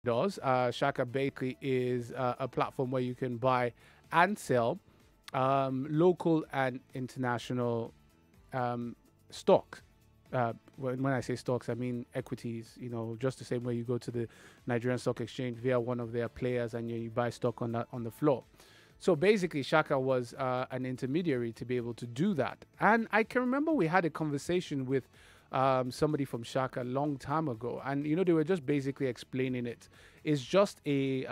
does. Shaka Bakery is a platform where you can buy and sell local and international stock. When I say stocks, I mean equities. Just the same way you go to the Nigerian Stock Exchange via one of their players and you buy stock on the floor. So basically, Shaka was an intermediary to be able to do that. And I can remember we had a conversation with somebody from Shaka a long time ago, and they were just basically explaining it. It's just the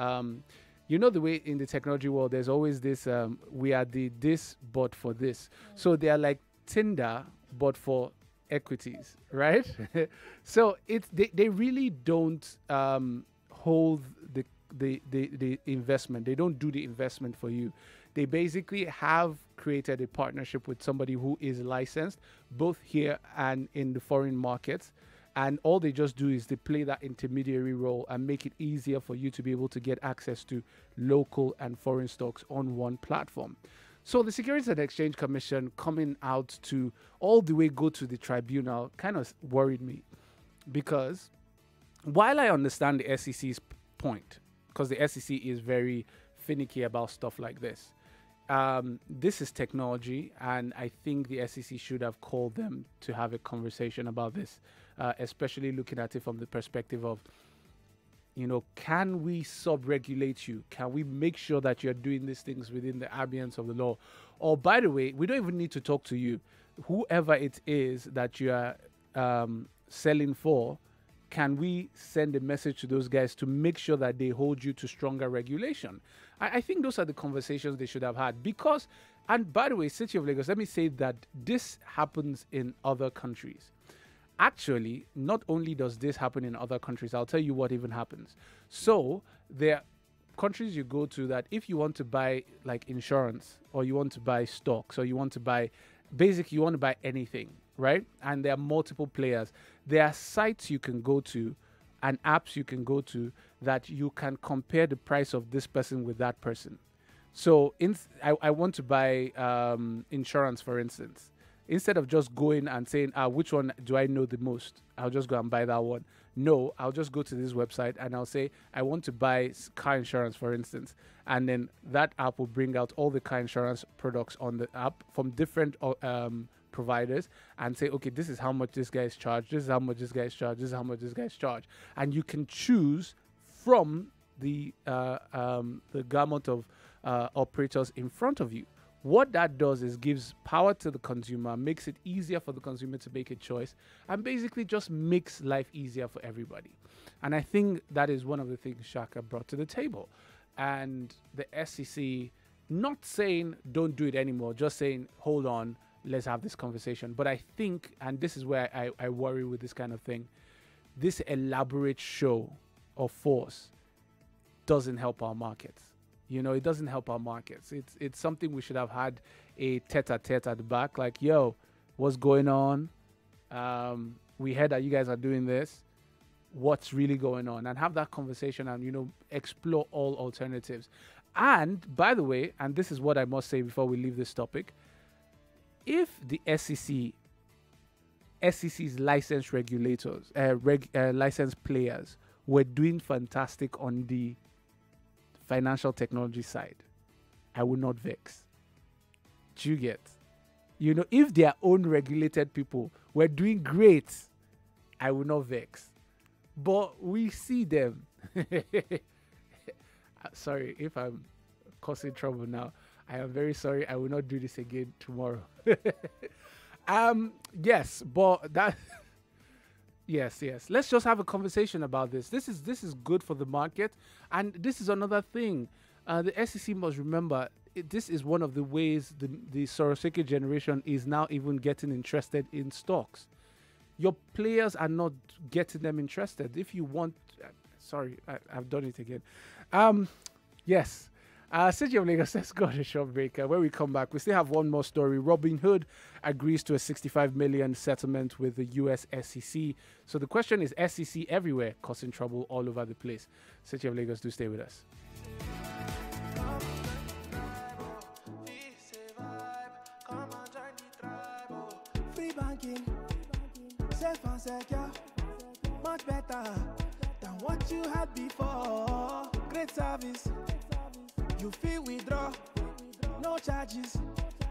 way in the technology world, there's always this we are the this but for this. So they are like Tinder but for equities, right? So they really don't hold the investment. They don't do the investment for you. They basically have created a partnership with somebody who is licensed both here and in the foreign markets, and all they just do is they play that intermediary role and make it easier for you to be able to get access to local and foreign stocks on one platform. So the Securities and Exchange Commission coming out to all the way go to the tribunal kind of worried me, because while I understand the SEC's point, because the SEC is very finicky about stuff like this, this is technology, and I think the SEC should have called them to have a conversation about this, especially looking at it from the perspective of, can we sub-regulate you? Can we make sure that you're doing these things within the ambience of the law? Or, by the way, we don't even need to talk to you. Whoever it is that you are selling for, can we send a message to those guys to make sure that they hold you to stronger regulation? I think those are the conversations they should have had. Because, and by the way, City of Lagos, let me say that this happens in other countries. Actually, not only does this happen in other countries, I'll tell you what even happens. So there are countries you go to that if you want to buy like insurance, or you want to buy stocks, or you want to buy, basically you want to buy anything, right? And there are multiple players. There are sites you can go to and apps you can go to that you can compare the price of this person with that person. So I want to buy insurance, for instance. Instead of just going and saying, which one do I know the most? I'll just go and buy that one. No, I'll just go to this website and I'll say, I want to buy car insurance, for instance. And then that app will bring out all the car insurance products on the app from different providers and say, okay, this is how much this guy is charged. This is how much this guy is charged. This is how much this guy is charged. And you can choose from the gamut of operators in front of you. What that does is gives power to the consumer, makes it easier for the consumer to make a choice, and basically just makes life easier for everybody. And I think that is one of the things Shaka brought to the table. And the SEC, not saying don't do it anymore, just saying, hold on, let's have this conversation. But I think, and this is where I worry with this kind of thing, this elaborate show of force doesn't help our markets. It doesn't help our markets. It's something we should have had a tete-a-tete at the back, like, yo, what's going on? We heard that you guys are doing this. What's really going on? And have that conversation and, explore all alternatives. And, by the way, and this is what I must say before we leave this topic, if the SEC's licensed regulators, licensed players were doing fantastic on the financial technology side, I would not vex. Do you get? If their own regulated people were doing great, I would not vex. But we see them. Sorry if I'm causing trouble now. I am very sorry. I will not do this again tomorrow. Yes, but that Yes. Let's just have a conversation about this. This is good for the market, and this is another thing. The SEC must remember this is one of the ways the Soroseki generation is now even getting interested in stocks. Your players are not getting them interested. If you want, sorry, I've done it again. Yes. City of Lagos, let's go to a short break. When we come back, we still have one more story. Robinhood agrees to a $65 million settlement with the US SEC. So the question is, SEC everywhere causing trouble all over the place. City of Lagos, do stay with us. Free banking, safe and secure, much better than what you had before. great service. You feel withdraw, no charges.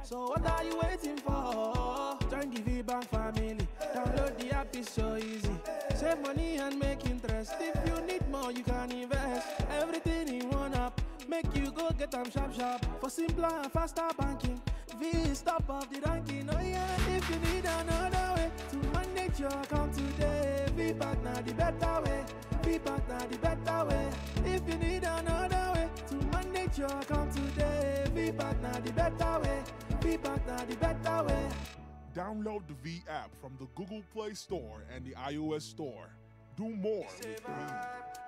So what are you waiting for? Join the VBank family. Download the app, it's so easy. Save money and make interest. If you need more, you can invest. Everything in one app. Make you go get them sharp sharp. For simpler and faster banking, V is top of the ranking. Oh yeah, if you need another way to manage your account today, VBank now the better way. VBank now the better way. If you need another way to manage your account today, VBank now the better way. VBank now the better way. Download the V app from the Google Play Store and the iOS Store. Do more with V.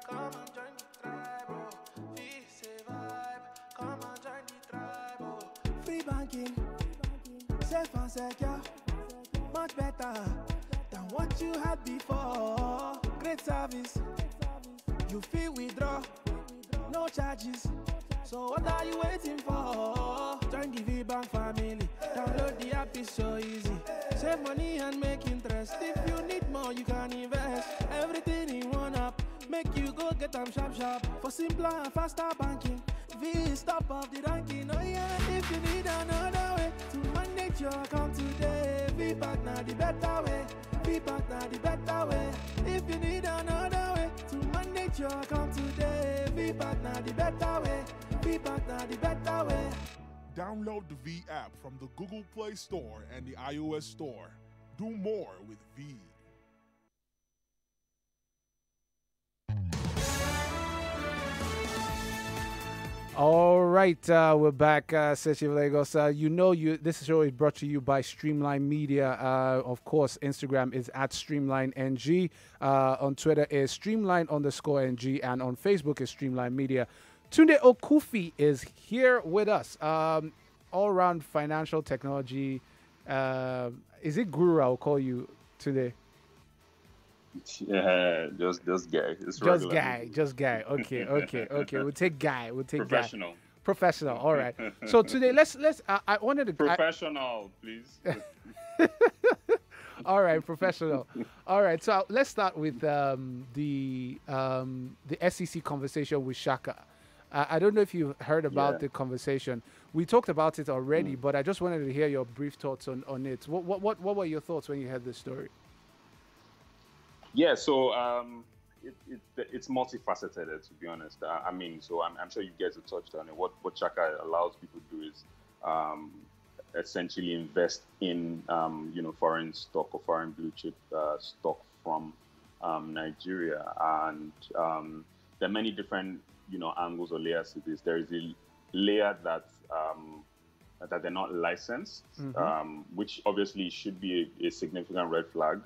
Come and join the tribe, oh. V say vibe. Come and join the tribe, oh. Free banking, safe and secure, much better than what you had before. Great service, you feel withdraw, no charges. So what are you waiting for? Join the VBank family. Download the app, it's so easy. Save money and make interest. If you need more, you can invest. Everything in one app. Make you go get them sharp sharp. For simpler and faster banking, V is top of the ranking. Oh yeah, if you need another way to manage your account today, VBank now the better way. VBank now the better way. If you need another way to manage your account today, VBank now the better way. VBank now the better way. Download the V app from the Google Play Store and the iOS Store. Do more with V. All right, we're back, Sechi of Lagos. This show is brought to you by Streamline Media. Of course, Instagram is at StreamlineNG. On Twitter is Streamline_NG. And on Facebook is Streamline Media. Tunde Okufi is here with us. All-round financial technology. Is it guru I'll call you today? Yeah, just guy. Just guy. Okay. We'll take guy. Professional. Guy. Professional. All right. So today, let's. I wanted to. Professional, please. All right, professional. All right. So let's start with the SEC conversation with Shaka. I don't know if you've heard about the conversation. We talked about it already, but I just wanted to hear your brief thoughts on it. What were your thoughts when you heard the story? Yeah, so it's multifaceted, to be honest. I'm sure you guys have touched on it. What Chaka allows people to do is essentially invest in foreign stock or foreign blue chip stock from Nigeria, and there are many different angles or layers to this. There is a layer that they're not licensed, which obviously should be a significant red flag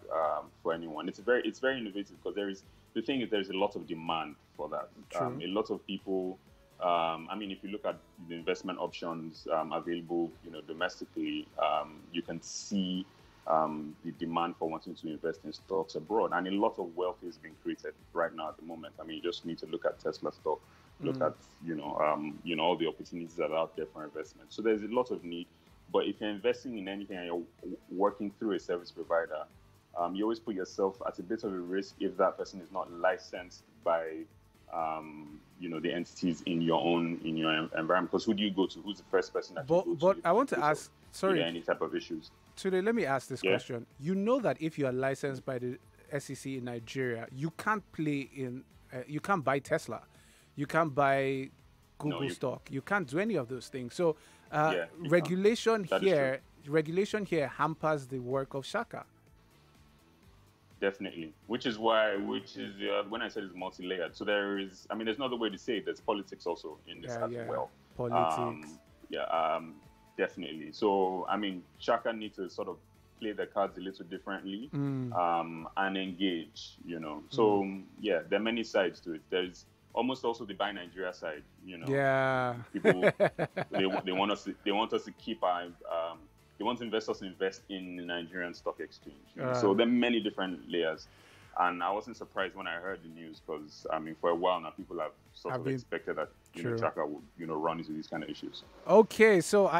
for anyone. It's very innovative because there's a lot of demand for that. A lot of people. If you look at the investment options available, domestically, you can see the demand for wanting to invest in stocks abroad, and a lot of wealth is being created right now at the moment. You just need to look at Tesla stock, look at all the opportunities that are out there for investment. So there's a lot of need, but if you're investing in anything and you're working through a service provider, you always put yourself at a bit of a risk if that person is not licensed by the entities in your environment. Because who do you go to? Who's the first person that you go to? But I want to ask, any type of issues. Today, let me ask this question. You know that if you are licensed by the SEC in Nigeria, you can't play in, you can't buy Tesla, you can't buy Google stock, you can't do any of those things. So regulation here hampers the work of Shaka. Definitely, which is when I said it's multi-layered. So there's no other way to say it. There's politics also in this as well. Politics. Definitely. So, Shaka needs to sort of play the cards a little differently and engage, So, there are many sides to it. There's almost also the Buy Nigeria side, People, they want us to keep they want investors to invest in the Nigerian stock exchange. So there are many different layers. And I wasn't surprised when I heard the news because, I mean, for a while now, people have sort of expected that, True. Tracker would, run into these kind of issues. Okay, so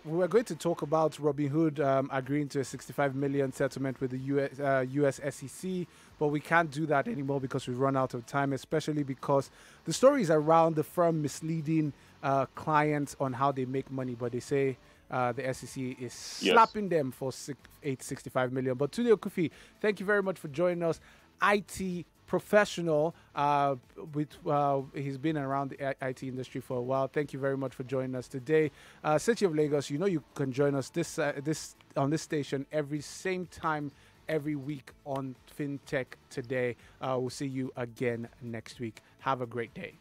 we're going to talk about Robinhood agreeing to a 65 million settlement with the US SEC, but we can't do that anymore because we've run out of time, especially because the stories around the firm misleading clients on how they make money, but they say the SEC is slapping them for 865 million. But Tunde Okufi, thank you very much for joining us. IT professional, he's been around the IT industry for a while. Thank you very much for joining us today. City of Lagos, you can join us on this station every same time every week on FinTech Today. We'll see you again next week. Have a great day.